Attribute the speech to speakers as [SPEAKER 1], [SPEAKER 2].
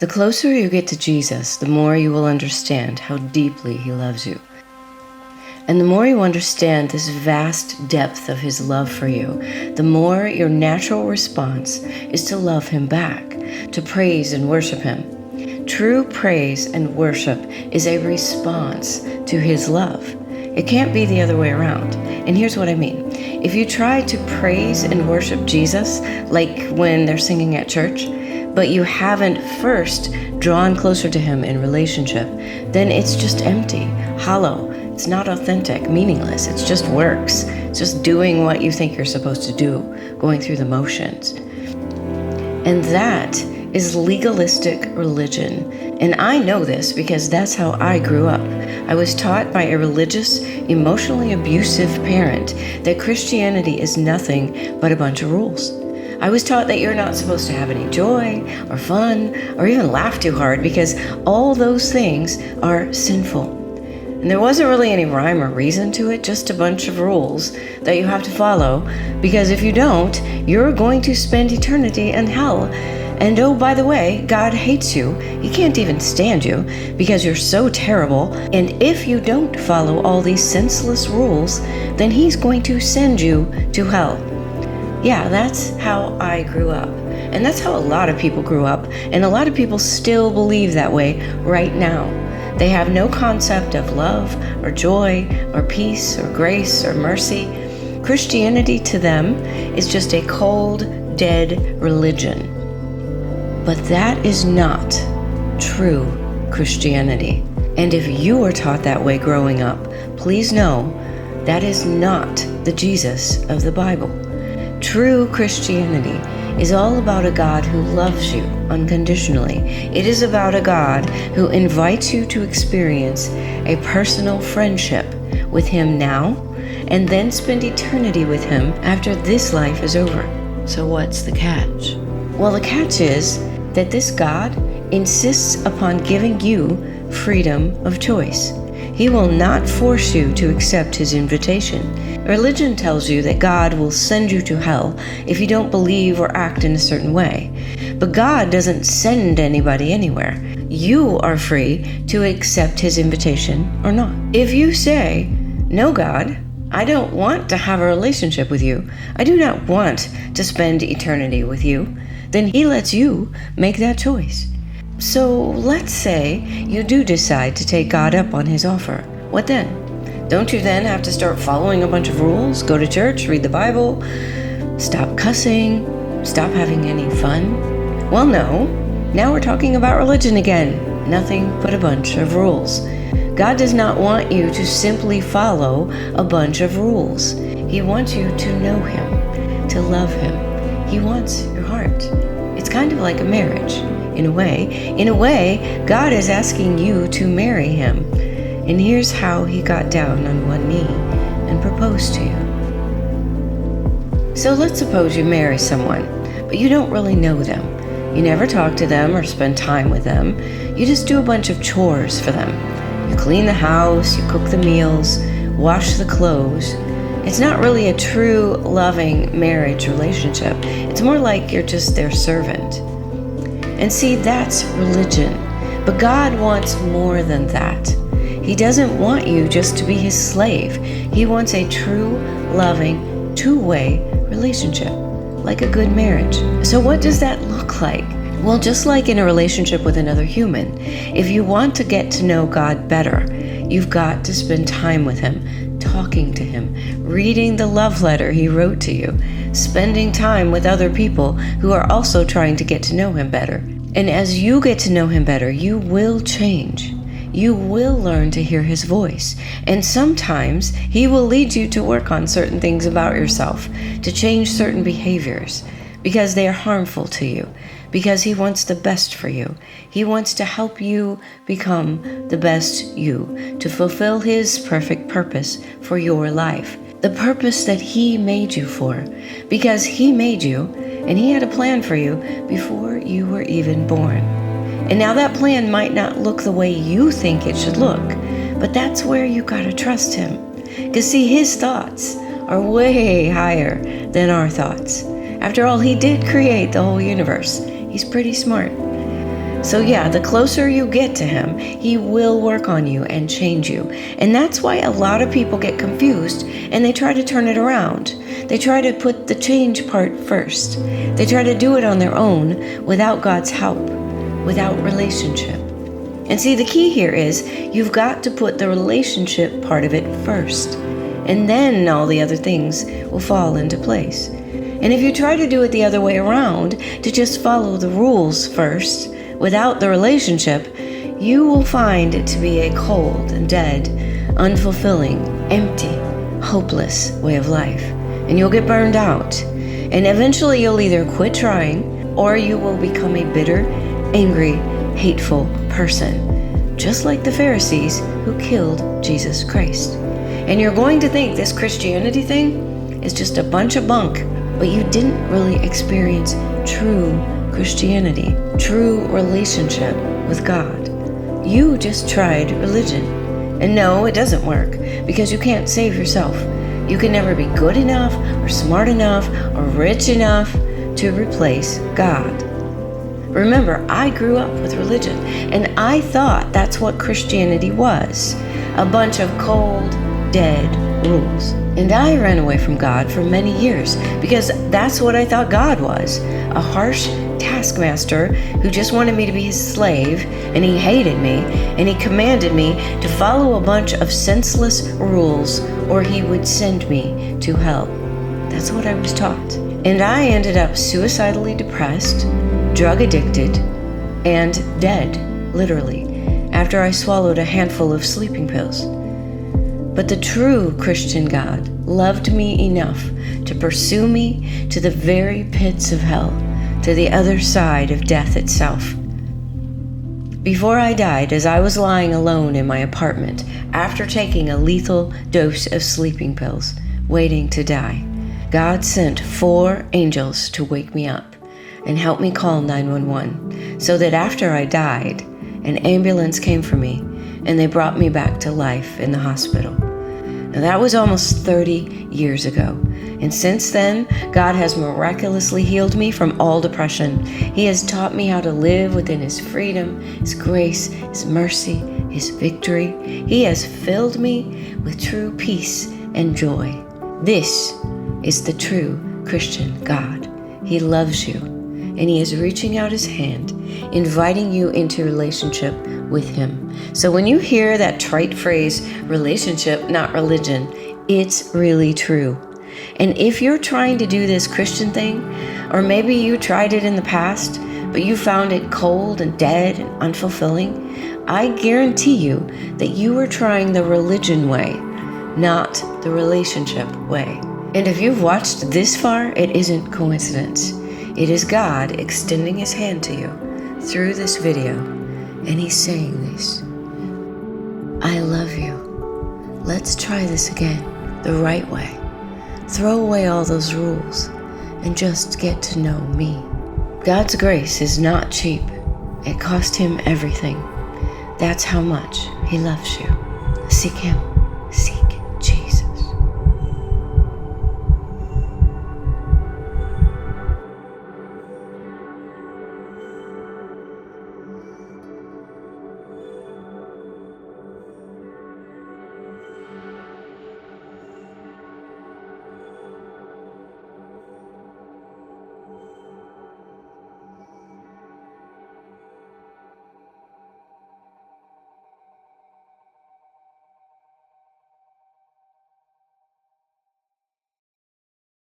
[SPEAKER 1] The closer you get to Jesus, the more you will understand how deeply he loves you. And the more you understand this vast depth of his love for you, the more your natural response is to love him back, to praise and worship him. True praise and worship is a response to his love. It can't be the other way around. And here's what I mean. If you try to praise and worship Jesus, like when they're singing at church, but you haven't first drawn closer to him in relationship, then it's just empty, hollow. It's not authentic, meaningless. It's just works. It's just doing what you think you're supposed to do, going through the motions. And that is legalistic religion. And I know this because that's how I grew up. I was taught by a religious, emotionally abusive parent that Christianity is nothing but a bunch of rules. I was taught that you're not supposed to have any joy or fun or even laugh too hard because all those things are sinful. And there wasn't really any rhyme or reason to it, just a bunch of rules that you have to follow, because if you don't, you're going to spend eternity in hell. And oh, by the way, God hates you. He can't even stand you because you're so terrible. And if you don't follow all these senseless rules, then he's going to send you to hell. Yeah, that's how I grew up. And that's how a lot of people grew up. And a lot of people still believe that way right now. They have no concept of love or joy or peace or grace or mercy. Christianity to them is just a cold, dead religion. But that is not true Christianity. And if you were taught that way growing up, please know that is not the Jesus of the Bible. True Christianity is all about a God who loves you unconditionally. It is about a God who invites you to experience a personal friendship with him now and then spend eternity with him after this life is over. So what's the catch? Well, the catch is that this God insists upon giving you freedom of choice. He will not force you to accept his invitation. Religion tells you that God will send you to hell if you don't believe or act in a certain way. But God doesn't send anybody anywhere. You are free to accept his invitation or not. If you say, "No, God, I don't want to have a relationship with you. I do not want to spend eternity with you," then he lets you make that choice. So let's say you do decide to take God up on his offer. What then? Don't you then have to start following a bunch of rules, go to church, read the Bible, stop cussing, stop having any fun? Well, no. Now we're talking about religion again. Nothing but a bunch of rules. God does not want you to simply follow a bunch of rules. He wants you to know him, to love him. He wants your heart. It's kind of like a marriage. In a way, God is asking you to marry him. And here's how he got down on one knee and proposed to you. So let's suppose you marry someone, but you don't really know them. You never talk to them or spend time with them. You just do a bunch of chores for them. You clean the house, you cook the meals, wash the clothes. It's not really a true, loving marriage relationship. It's more like you're just their servant. And see, that's religion. But God wants more than that. He doesn't want you just to be his slave. He wants a true, loving, two-way relationship, like a good marriage. So what does that look like? Well, just like in a relationship with another human, if you want to get to know God better, you've got to spend time with him, talking to him, reading the love letter he wrote to you, spending time with other people who are also trying to get to know him better. And as you get to know him better, you will change. You will learn to hear his voice. And sometimes he will lead you to work on certain things about yourself, to change certain behaviors, because they are harmful to you, because he wants the best for you. He wants to help you become the best you, to fulfill his perfect purpose for your life. The purpose that he made you for, because he made you and he had a plan for you before you were even born. And now that plan might not look the way you think it should look, but that's where you gotta trust him. Because see, his thoughts are way higher than our thoughts. After all, he did create the whole universe. He's pretty smart. So yeah, the closer you get to him, he will work on you and change you. And that's why a lot of people get confused and they try to turn it around. They try to put the change part first. They try to do it on their own without God's help, without relationship. And see, the key here is you've got to put the relationship part of it first. And then all the other things will fall into place. And if you try to do it the other way around, to just follow the rules first, without the relationship, you will find it to be a cold and dead, unfulfilling, empty, hopeless way of life. And you'll get burned out. And eventually you'll either quit trying, or you will become a bitter, angry, hateful person, just like the Pharisees who killed Jesus Christ. And you're going to think this Christianity thing is just a bunch of bunk, but you didn't really experience true Christianity, true relationship with God. You just tried religion. And no, it doesn't work, because you can't save yourself. You can never be good enough or smart enough or rich enough to replace God. Remember, I grew up with religion, and I thought that's what Christianity was, a bunch of cold, dead rules. And I ran away from God for many years because that's what I thought God was, a harsh taskmaster who just wanted me to be his slave, and he hated me, and he commanded me to follow a bunch of senseless rules or he would send me to hell. That's what I was taught. And I ended up suicidally depressed, drug addicted, and dead, literally, after I swallowed a handful of sleeping pills. But the true Christian God loved me enough to pursue me to the very pits of hell, to the other side of death itself. Before I died, as I was lying alone in my apartment after taking a lethal dose of sleeping pills, waiting to die, God sent 4 angels to wake me up and help me call 911, so that after I died, an ambulance came for me and they brought me back to life in the hospital. Now, that was almost 30 years ago. And since then, God has miraculously healed me from all depression. He has taught me how to live within His freedom, His grace, His mercy, His victory. He has filled me with true peace and joy. This is the true Christian God. He loves you, and He is reaching out His hand, inviting you into relationship with Him. So when you hear that trite phrase, relationship, not religion, it's really true. And if you're trying to do this Christian thing, or maybe you tried it in the past, but you found it cold and dead and unfulfilling, I guarantee you that you are trying the religion way, not the relationship way. And if you've watched this far, it isn't coincidence. It is God extending His hand to you through this video, and He's saying this: I love you. Let's try this again, the right way. Throw away all those rules and just get to know me. God's grace is not cheap. It cost Him everything. That's how much He loves you. Seek Him. Seek